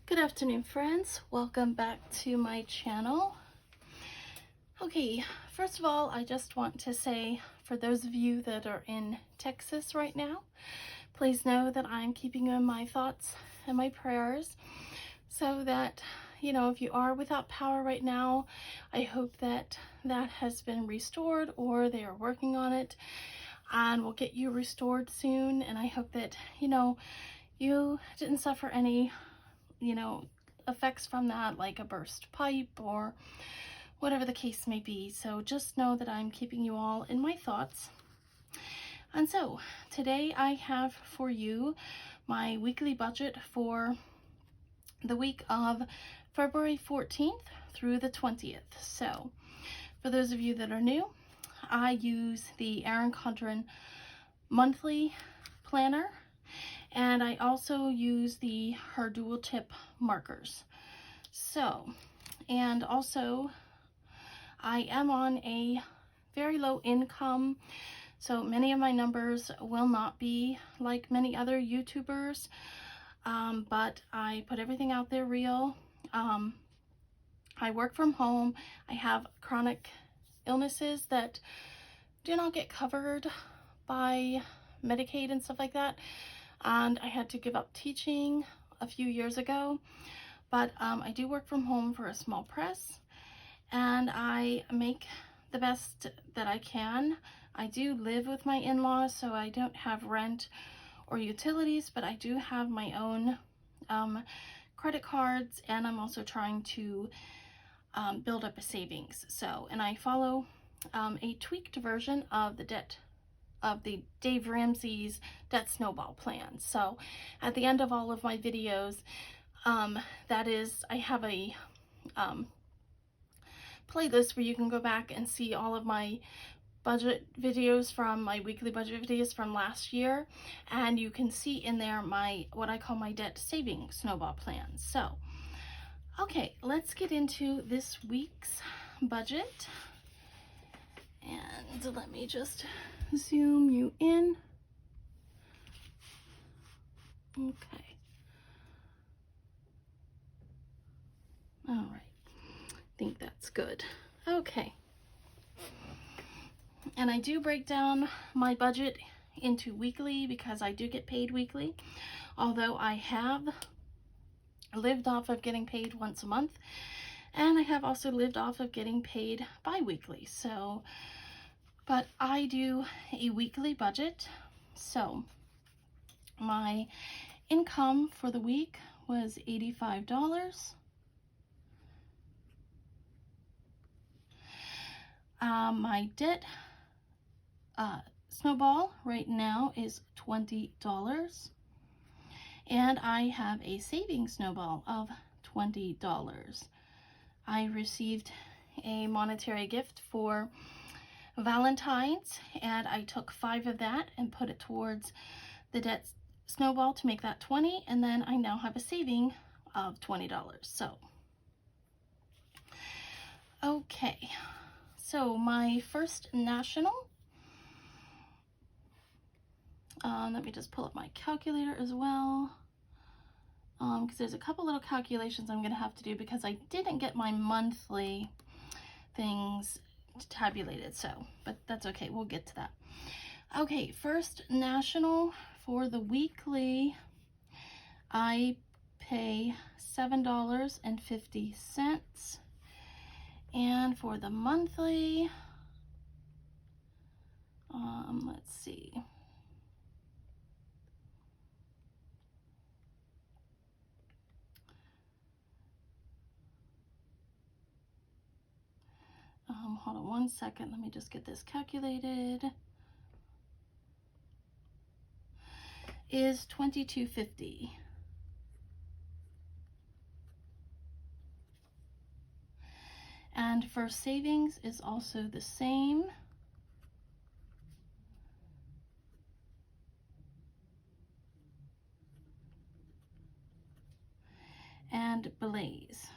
Good afternoon, friends. Welcome back to my channel. Okay, first of all, I just want to say, for those of you that are in Texas right now, please know that I'm keeping you in my thoughts and my prayers, so that, if you are without power right now, I hope that that has been restored, or they are working on it and will get you restored soon. And I hope that, you didn't suffer any effects from that, like a burst pipe or whatever the case may be. So just know that I'm keeping you all in my thoughts. And so today I have for you my weekly budget for the week of February 14th through the 20th. So for those of you that are new, I use the Erin Condren monthly planner, and I also use her dual tip markers. So, and also I am on a very low income, so many of my numbers will not be like many other YouTubers, but I put everything out there real. I work from home. I have chronic illnesses that do not get covered by Medicaid and stuff like that, and I had to give up teaching a few years ago, but I do work from home for a small press, and I make the best that I can. I do live with my in-laws, so I don't have rent or utilities, but I do have my own credit cards, and I'm also trying to build up a savings. So, and I follow a tweaked version of the Dave Ramsey's debt snowball plan. So at the end of all of my videos, I have a playlist where you can go back and see all of my budget videos from my weekly budget videos from last year, and you can see in there what I call my debt saving snowball plan. So okay, let's get into this week's budget, and let me just zoom you in. Okay. All right. I think that's good. Okay. And I do break down my budget into weekly because I do get paid weekly, although I have lived off of getting paid once a month, and I have also lived off of getting paid bi-weekly. So, but I do a weekly budget. So my income for the week was $85. My debt snowball right now is $20, and I have a savings snowball of $20. I received a monetary gift for Valentine's, and I took 5 of that and put it towards the debt snowball to make that 20, and then I now have a saving of $20. So okay, so my First National, let me just pull up my calculator as well, because there's a couple little calculations I'm going to have to do because I didn't get my monthly things tabulated, so, but that's okay, we'll get to that. Okay, First National, for the weekly, I pay $7.50, and for the monthly, let's see, hold on one second, let me just get this calculated, is $22.50. And for savings is also the same. And Blaze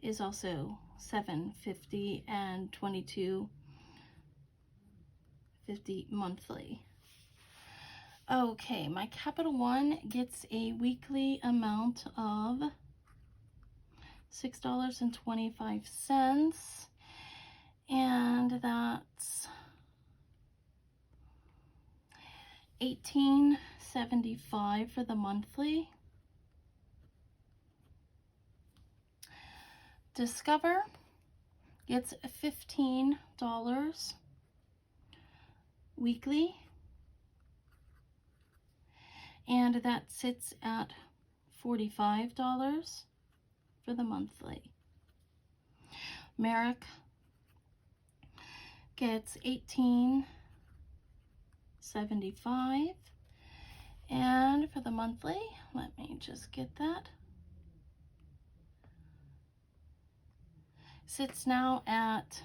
is also $7.50 and $22.50 monthly. Okay, my Capital One gets a weekly amount of $6.25, and that's $18.75 for the monthly. Discover gets $15 weekly, and that sits at $45 for the monthly. Merrick gets $18.75, and for the monthly, let me just get that, sits now at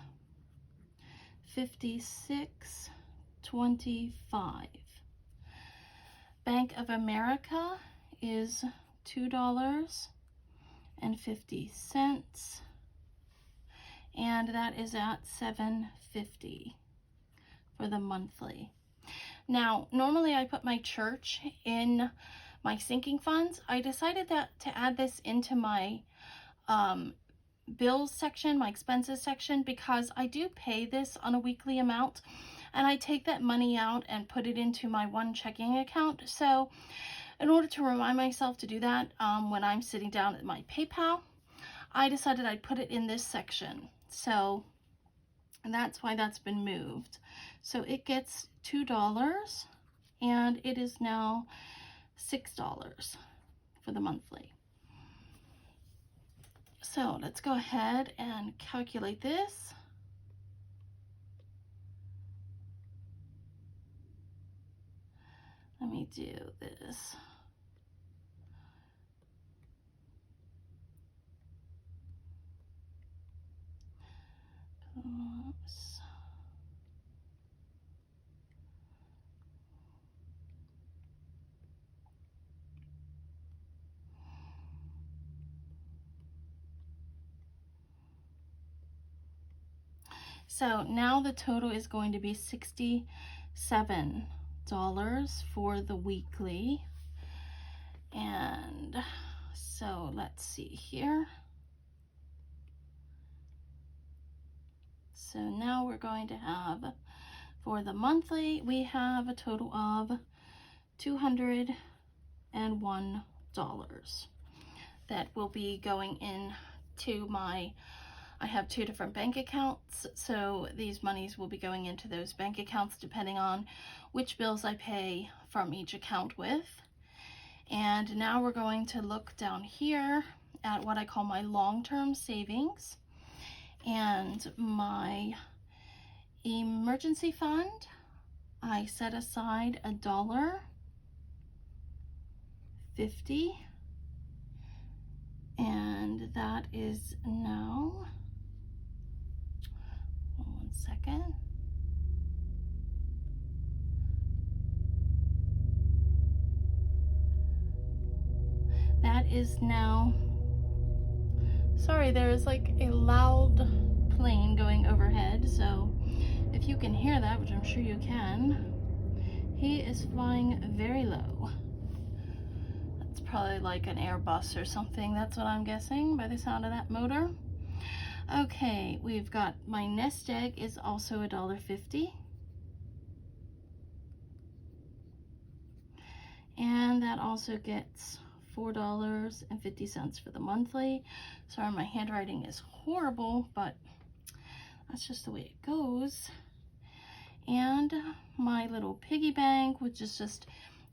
$56.25. Bank of America is $2.50, and that is at $7.50 for the monthly. Now, normally I put my church in my sinking funds. I decided that to add this into my bills section, my expenses section, because I do pay this on a weekly amount, and I take that money out and put it into my one checking account. So in order to remind myself to do that when I'm sitting down at my PayPal, I decided I'd put it in this section. So that's why that's been moved. So it gets $2, and it is now $6 for the monthly. So let's go ahead and calculate this. Let me do this. Oops. So now the total is going to be $67 for the weekly. And so let's see here. So now we're going to have, for the monthly, we have a total of $201 that will be going into my, I have two different bank accounts, so these monies will be going into those bank accounts depending on which bills I pay from each account with. And now we're going to look down here at what I call my long-term savings and my emergency fund. I set aside $1.50, and that is now, one second. That is now, sorry, there is like a loud plane going overhead, so if you can hear that, which I'm sure you can, he is flying very low. That's probably like an Airbus or something. That's what I'm guessing by the sound of that motor. Okay, we've got my nest egg is also $1.50. And that also gets $4.50 for the monthly. Sorry, my handwriting is horrible, but that's just the way it goes. And my little piggy bank, which is just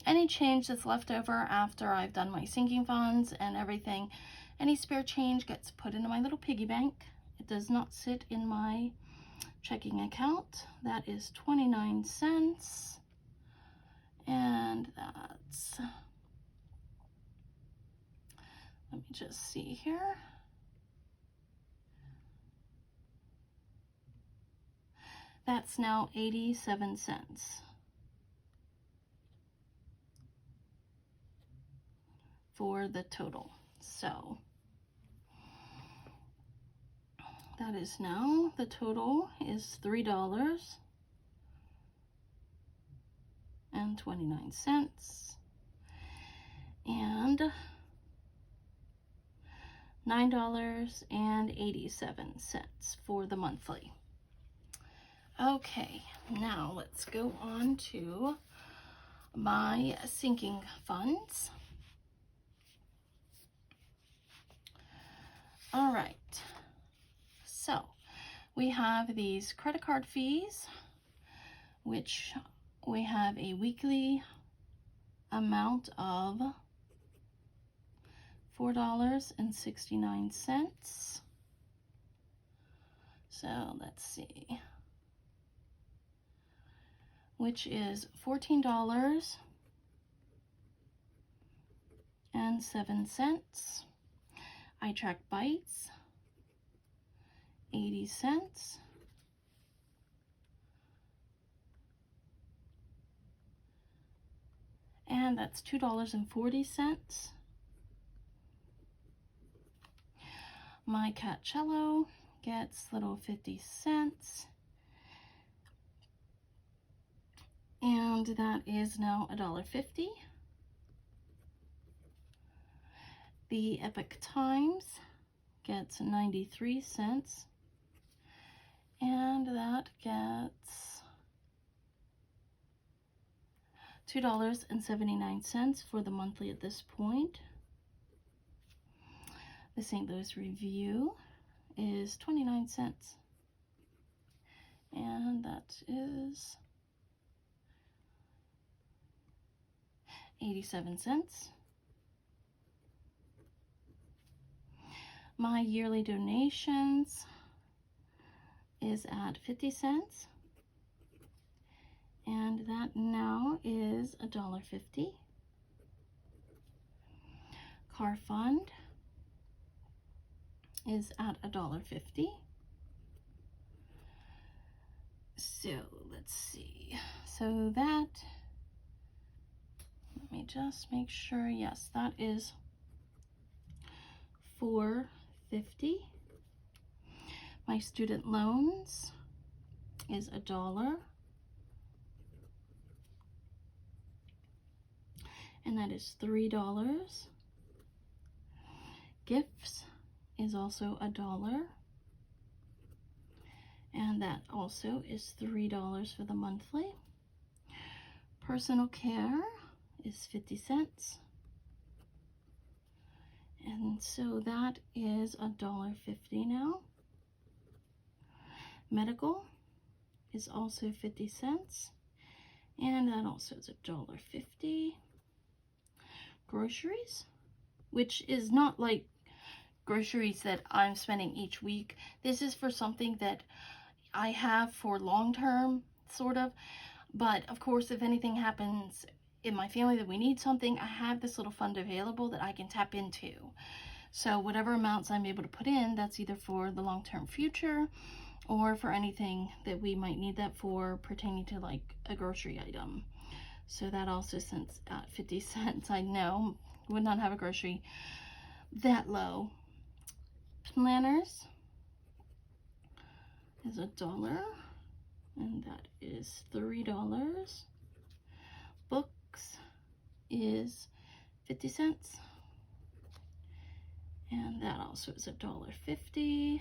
any change that's left over after I've done my sinking funds and everything. Any spare change gets put into my little piggy bank. It does not sit in my checking account. That is 29 cents. And that's, let me just see here. That's now 87 cents for the total. So that is now, the total is $3.75. and 29 cents, and $9.87 for the monthly. Okay, now let's go on to my sinking funds. All right, so we have these credit card fees, which we have a weekly amount of $4.69. So let's see, which is $14.07. I track bites, 80 cents. And that's $2.40. My cat Cello gets little 50 cents. And that is now $1.50. The Epic Times gets 93 cents. And that gets $2.79 for the monthly at this point. The St. Louis Review is 29 cents. And that is 87 cents. My yearly donations is at 50 cents. And that now is $1.50. Car Fund is at $1.50. So let's see. So that, let me just make sure. Yes, that is $4.50. My student loans is $1. And that is $3. Gifts is also $1. And that also is $3 for the monthly. Personal care is 50 cents. And so that is $1.50 now. Medical is also 50 cents. And that also is $1.50. Groceries, which is not like groceries that I'm spending each week. This is for something that I have for long term, sort of. But of course, if anything happens in my family that we need something, I have this little fund available that I can tap into. So whatever amounts I'm able to put in, that's either for the long-term future or for anything that we might need that for pertaining to like a grocery item. So that also, since at 50 cents, I know would not have a grocery that low. Planners is $1, and that is $3. Books is 50 cents, and that also is $1.50.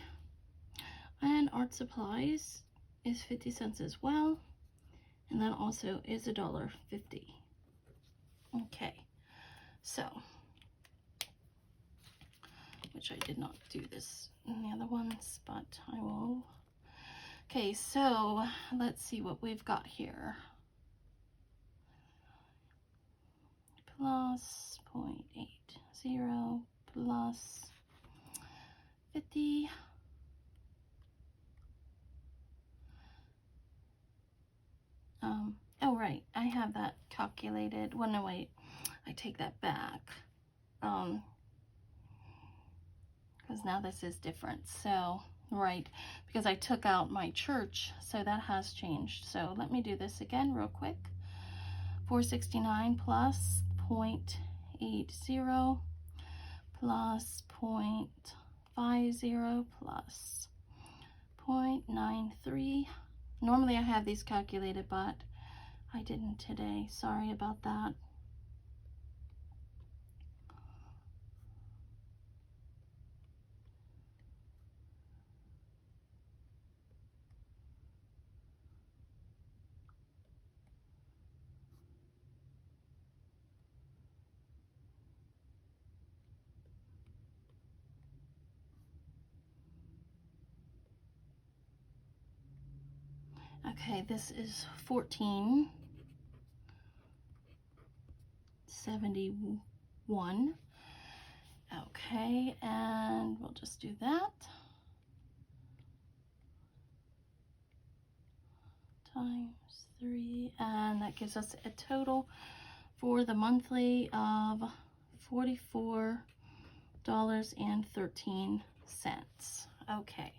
And art supplies is 50 cents as well, and that also is $1.50. Okay, so, which I did not do this in the other ones, but I will. Okay, so let's see what we've got here. Plus 0.80 plus 50. Oh right, I have that calculated. Well, no, wait, I take that back. Because now this is different. So, right, because I took out my church, so that has changed. So let me do this again real quick. 469 plus 0.80 plus 0.50 plus 0.93. Normally I have these calculated, but I didn't today. Sorry about that. Okay, this is 1471. Okay, and we'll just do that. Times 3, and that gives us a total for the monthly of $44.13. Okay,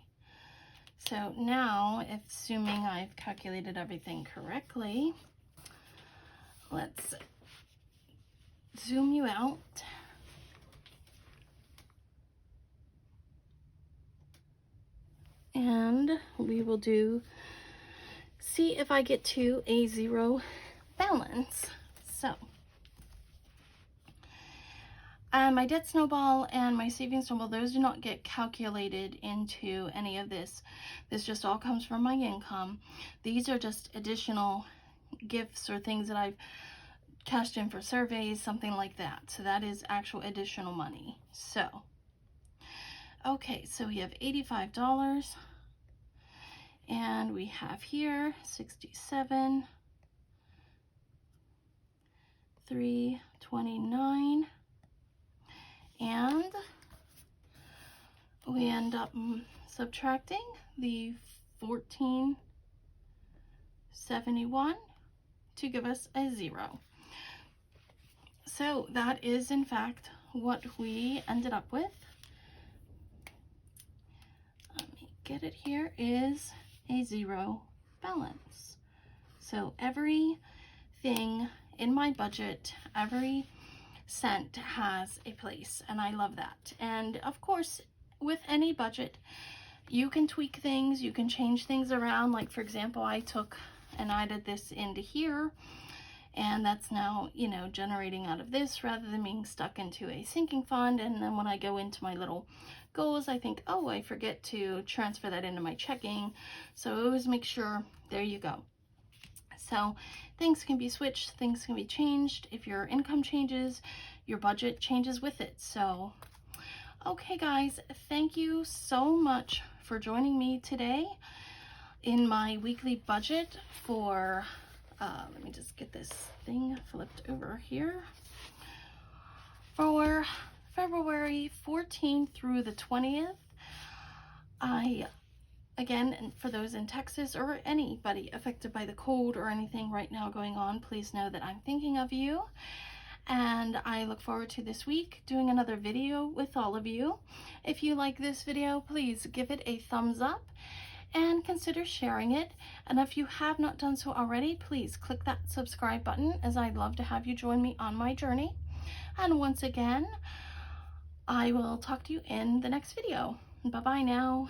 so now, assuming I've calculated everything correctly, let's zoom you out. And we will see if I get to a zero balance. So, my debt snowball and my savings snowball, those do not get calculated into any of this. This just all comes from my income. These are just additional gifts or things that I've cashed in for surveys, something like that. So that is actual additional money. So, okay, so we have $85. And we have here 67, 329, and we end up subtracting the 1471 to give us a 0. So that is in fact what we ended up with. Let me get it here, is a 0 balance. So everything in my budget, every cent has a place, and I love that. And of course, with any budget, you can tweak things, you can change things around. Like for example, I took and added this into here, and that's now, you know, generating out of this rather than being stuck into a sinking fund. And then when I go into my little goals, I think, oh, I forget to transfer that into my checking. So I always make sure, there you go. So things can be switched, things can be changed. If your income changes, your budget changes with it. So, okay guys, thank you so much for joining me today in my weekly budget for, let me just get this thing flipped over here, for February 14th through the 20th. Again, for those in Texas or anybody affected by the cold or anything right now going on, please know that I'm thinking of you. And I look forward to this week doing another video with all of you. If you like this video, please give it a thumbs up and consider sharing it. And if you have not done so already, please click that subscribe button, as I'd love to have you join me on my journey. And once again, I will talk to you in the next video. Bye-bye now.